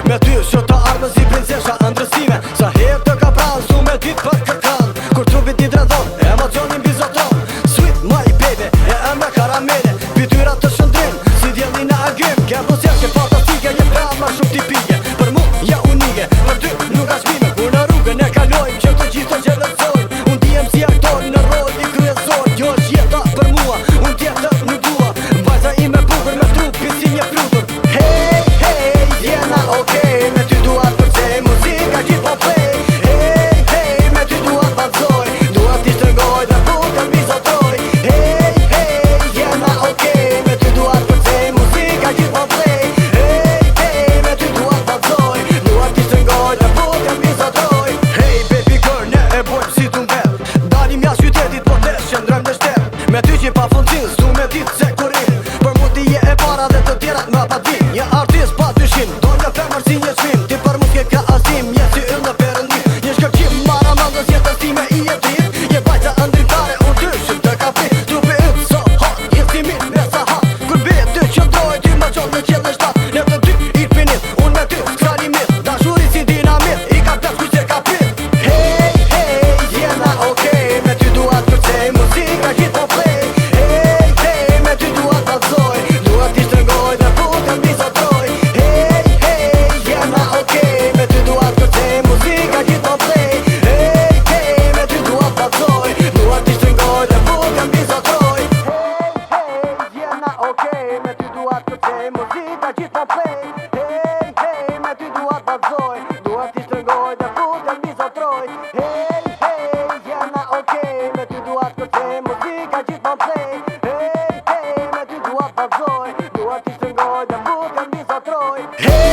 Me ty shota armë si princesha ndrësime. Sa herë të ka pranë su me dit për kërkan. Kur trupit t'i dredhon, emocionin bizoton. Sweet my baby, e emra karamele. Fytyra të shëndrin, si djeli në agim. Ke atmosferë që fantastike, je prap ma shumë tipike. Për mu, ja unike, për ty nuk ka shmime. Kur në rrugën e kalojmë, që të gjithë të gjelësojmë. Unë t'jem si aktor në rol i kryesor. Kjo është jeta për mua, unë tjetër nuk dua. Vajza ime bukur me trupin si një frutur. Hey, hey, jena okej, me ty dua të përcej, muzika gjithë po play. Hey, hey, me ty dua të vazhdoj, dua t'i shtrëngoj dhe bukën bizotroj. Hey, hey, jena okej, me ty dua të përcej, muzika gjithë po play. Hey, hey, me ty dua të vazhdoj, dua t'i shtrëngoj dhe bukën bizotroj. Hey, baby girl, ne e bojmë si t'u mbet. Dalim jashtë qytetit, po të shëndrojmë në shtet. Me ty që pa fundin, s'du me ditë se kurin. Për mu t'i je e para dhe të tjerat nga pa din. Një artist pa dyshim, do një femër si një shvim. Ti për mu s'ke ka astim, je si yll në perëndim. Një shkërqim mara mandës jetës time i e drit. Je bajqa ndritare, unë dyshim të ka prit. Trupi yll so hot, je si min me sa hat. Kur bje ty qëndroj, ty më qonë në qëllë në shtat. Ne të dy i pinit, unë me ty s'ka limit. Dashuri si dinamit, i ka ples kuj se ka prit. Hey, hey, jena okej, me ty dua të kërcej, muzika gjithë po play. Hey, hey, me ty dua të vazhdoj, dua t'i shtrëngoj dhe bukën bizotroj. Hey, hey, jena okej, me ty dua të kërcej, muzika gjithë po play. Hey, hey, me ty dua të vazhdoj, dua t'i shtrëngoj dhe bukën bizotroj. Hey, hey, jena okej, me ty dua të kërcej, muzika gjithë po play. Hey, hey, me ty dua të vazhdoj, dua t'i shtrëngoj dhe bukën bizotroj. Hey, hey, jena okej, me ty dua të kërcej, muzika gjithë po play. Hey, hey, me ty dua të vazhdoj, dua t'i shtrëngoj dhe bukën bizotroj.